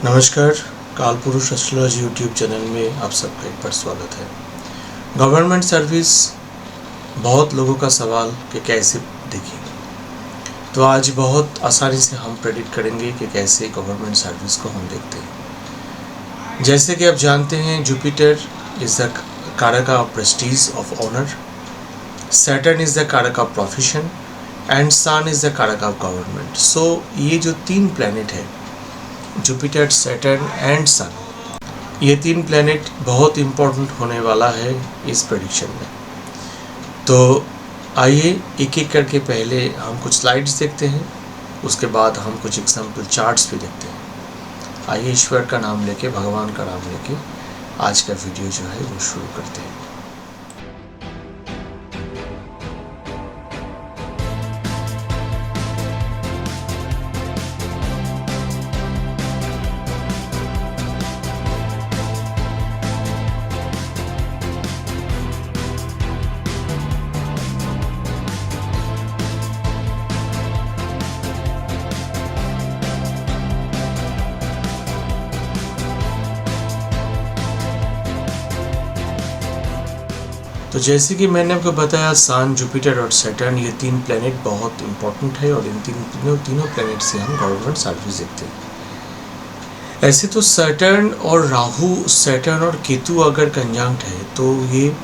नमस्कार, कालपुरुष astrology YouTube channel में आप सबका एक बार स्वागत है। गवर्नमेंट सर्विस बहुत लोगों का सवाल कि कैसे देखें, तो आज बहुत आसानी से हम प्रेडिक्ट करेंगे कि कैसे गवर्नमेंट सर्विस को हम देखते हैं। जैसे कि आप जानते हैं, जुपिटर इज़ द कारक of prestige of honour, Saturn is the कारक of profession and sun is the कारक ऑफ गवर्नमेंट। सो ये जो तीन प्लैनेट है, जुपिटर, सैटर्न एंड सन, ये तीन प्लैनेट बहुत इम्पोर्टेंट होने वाला है इस प्रेडिक्शन में। तो आइए एक एक करके पहले हम कुछ स्लाइड्स देखते हैं, उसके बाद हम कुछ एग्जाम्पल चार्ट्स भी देखते हैं। आइए ईश्वर का नाम लेके, भगवान का नाम लेके आज का वीडियो जो है वो शुरू करते हैं। तो जैसे कि मैंने आपको बताया, सन, जुपिटर और सैटर्न, ये तीन प्लैनेट बहुत इंपॉर्टेंट है और इन तीनों प्लैनेट से हम गवर्नमेंट सर्विस देखते हैं। ऐसे तो सैटर्न और राहु, सैटर्न और केतु अगर कंजंक्ट है तो ये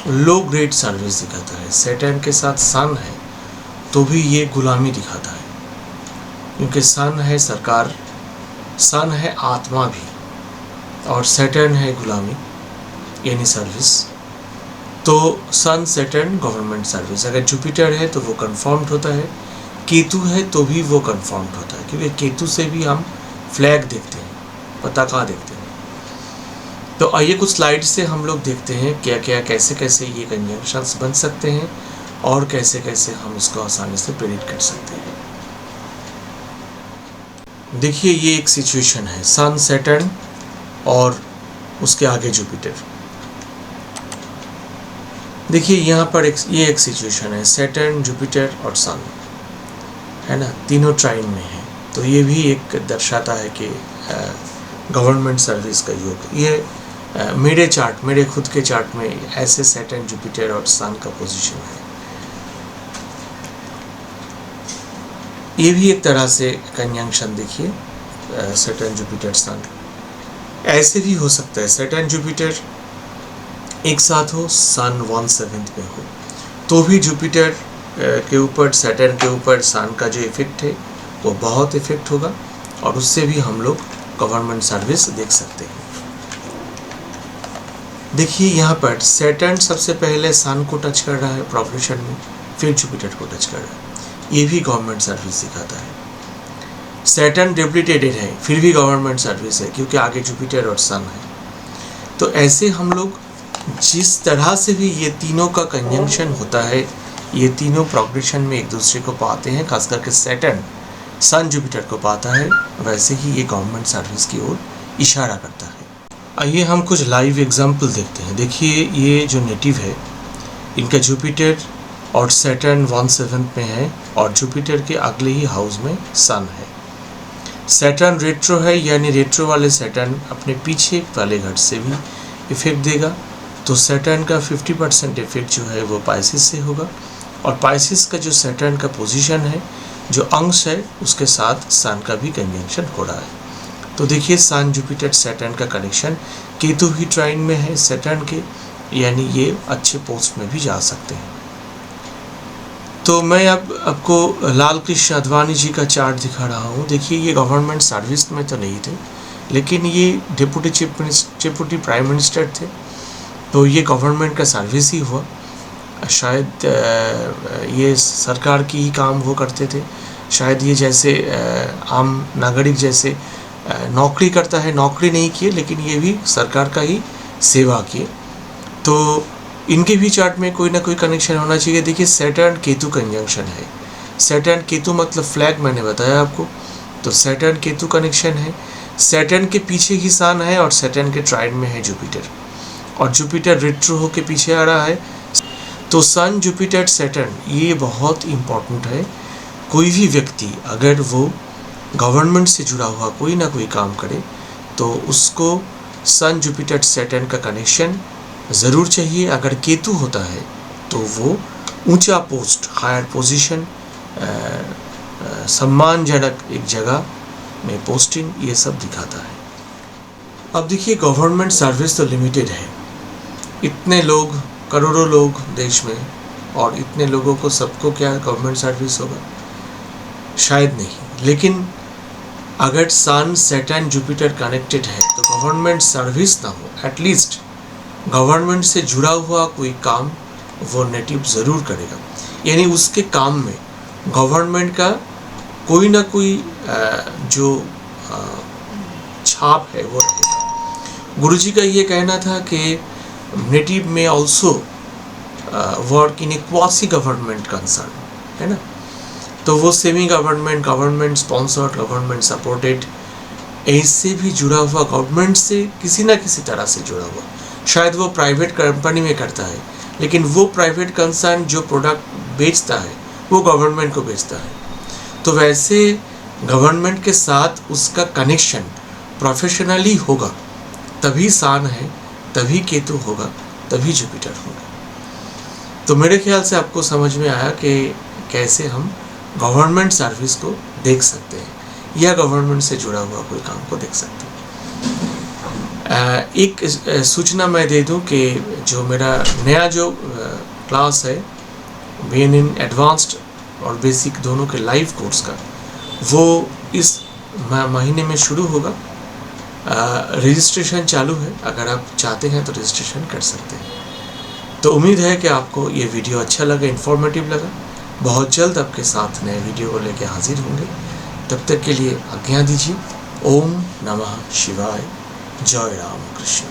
लो ग्रेड सर्विस दिखाता है। सैटर्न के साथ सन है तो भी ये गुलामी दिखाता है, क्योंकि सन है सरकार, सन है आत्मा भी, और सैटर्न है गुलामी यानी सर्विस। तो सन, सैटर्न गवर्नमेंट सर्विस। अगर जुपिटर है तो वो कन्फर्म्ड होता है, केतु है तो भी वो कन्फर्म्ड होता है, क्योंकि केतु से भी हम फ्लैग देखते हैं, पताका देखते हैं। तो आइए कुछ स्लाइड से हम लोग देखते हैं क्या क्या, कैसे कैसे ये कंजंक्शंस बन सकते हैं और कैसे कैसे हम इसको आसानी से प्रेडिक्ट कर सकते हैं। देखिए, ये एक सिचुएशन है, सन, सैटर्न और उसके आगे जुपिटर। देखिए यहाँ पर ये एक सिचुएशन है, सैटर्न, जुपिटर और सन, है ना, तीनों ट्राइन में है। तो ये भी एक दर्शाता है कि गवर्नमेंट सर्विस का योग। ये मेरे चार्ट, मेरे खुद के चार्ट में ऐसे सैटर्न, जुपिटर और सन का पोजीशन है। ये भी एक तरह से कंजंक्शन देखिए, सैटर्न, जुपिटर, सन। ऐसे भी हो सकता है सैटर्न, जुपिटर एक साथ हो, सन 1/7 में हो, तो भी जुपिटर के ऊपर, सैटर्न के ऊपर सन का जो इफेक्ट है वो बहुत इफेक्ट होगा और उससे भी हम लोग गवर्नमेंट सर्विस देख सकते हैं। देखिए यहाँ पर सैटर्न सबसे पहले सन को टच कर रहा है प्रोग्रेशन में, फिर जुपिटर को टच कर रहा है, ये भी गवर्नमेंट सर्विस दिखाता है। सैटर्न डेबिलिटेटेड है, फिर भी गवर्नमेंट सर्विस है, क्योंकि आगे जुपिटर और सन है। तो ऐसे हम लोग जिस तरह से भी ये तीनों का कंजंक्शन होता है, ये तीनों प्रोग्रेशन में एक दूसरे को पाते हैं, खास करके सैटर्न सन जुपिटर को पाता है, वैसे ही ये गवर्नमेंट सर्विस की ओर इशारा करता है। आइए हम कुछ लाइव एग्जांपल देखते हैं। देखिए, ये जो नेटिव है, इनका जुपिटर और सैटर्न 1/7 में है और जुपिटर के अगले ही हाउस में सन है। सैटर्न रेट्रो है, यानी रेट्रो वाले सैटर्न अपने पीछे वाले घर से भी इफेक्ट देगा। तो सैटर्न का 50% इफेक्ट जो है वो पाइसिस से होगा, और पाइसिस का जो सैटर्न का पोजीशन है, जो अंश है, उसके साथ सन का भी कंजंक्शन हो रहा है। तो देखिए, सन, जुपिटर, सैटर्न का कनेक्शन, केतु भी ट्राइन में है सैटर्न के, यानी ये अच्छे पोस्ट में भी जा सकते हैं। तो मैं अब आपको लाल कृष्ण आडवाणी जी का चार्ट दिखा रहा हूँ। देखिए, ये गवर्नमेंट सर्विस में तो नहीं थे, लेकिन ये डिप्टी प्राइम मिनिस्टर थे, तो ये गवर्नमेंट का सर्विस ही हुआ। शायद ये सरकार की ही काम वो करते थे, शायद ये जैसे आम नागरिक जैसे नौकरी करता है, नौकरी नहीं किए, लेकिन ये भी सरकार का ही सेवा किए। तो इनके भी चार्ट में कोई ना कोई कनेक्शन होना चाहिए। देखिए, सैटर्न केतु कंजंक्शन है, सैटर्न केतु मतलब फ्लैग, मैंने बताया आपको। तो सैटर्न केतु कनेक्शन है, सैटर्न के पीछे ही सन है और सैटर्न के ट्राइन में है जुपिटर, और जुपिटर रेट्रो होके पीछे आ रहा है। तो सन, जुपिटर, सैटर्न ये बहुत इम्पोर्टेंट है। कोई भी व्यक्ति अगर वो गवर्नमेंट से जुड़ा हुआ कोई ना कोई काम करे तो उसको सन जुपिटर सैटर्न का कनेक्शन ज़रूर चाहिए। अगर केतु होता है तो वो ऊंचा पोस्ट, हायर पोजीशन, सम्मानजनक एक जगह में पोस्टिंग, ये सब दिखाता है। अब देखिए, गवर्नमेंट सर्विस तो लिमिटेड है, इतने लोग, करोड़ों लोग देश में, और इतने लोगों को सबको क्या गवर्नमेंट सर्विस होगा? शायद नहीं। लेकिन अगर सन सैटर्न जुपिटर कनेक्टेड है तो गवर्नमेंट सर्विस ना हो, एटलीस्ट गवर्नमेंट से जुड़ा हुआ कोई काम वो नेटिव ज़रूर करेगा। यानी उसके काम में गवर्नमेंट का कोई ना कोई जो छाप है वो रहेगा। गुरुजी का ये कहना था कि नेटिव में also work in A quasi government concern, है ना। तो वो semi government, government sponsored, government supported, ऐसे भी जुड़ा हुआ, गवर्नमेंट से किसी ना किसी तरह से जुड़ा हुआ। शायद वो प्राइवेट कंपनी में करता है, लेकिन वो प्राइवेट कंसर्न जो प्रोडक्ट बेचता है वो गवर्नमेंट को बेचता है। तो वैसे गवर्नमेंट के साथ उसका कनेक्शन प्रोफेशनली होगा, तभी सान है, तभी केतु होगा, तभी जुपिटर होगा। तो मेरे ख्याल से आपको समझ में आया कि कैसे हम गवर्नमेंट सर्विस को देख सकते हैं या गवर्नमेंट से जुड़ा हुआ कोई काम को देख सकते हैं। एक सूचना मैं दे दूं कि जो मेरा नया जो क्लास है BNN एडवांस्ड और बेसिक दोनों के लाइव कोर्स का, वो इस महीने में शुरू होगा। रजिस्ट्रेशन चालू है, अगर आप चाहते हैं तो रजिस्ट्रेशन कर सकते हैं। तो उम्मीद है कि आपको ये वीडियो अच्छा लगा, इन्फॉर्मेटिव लगा। बहुत जल्द आपके साथ नए वीडियो को लेकर हाजिर होंगे। तब तक के लिए आज्ञा दीजिए। ओम नमः शिवाय। जय राम कृष्ण।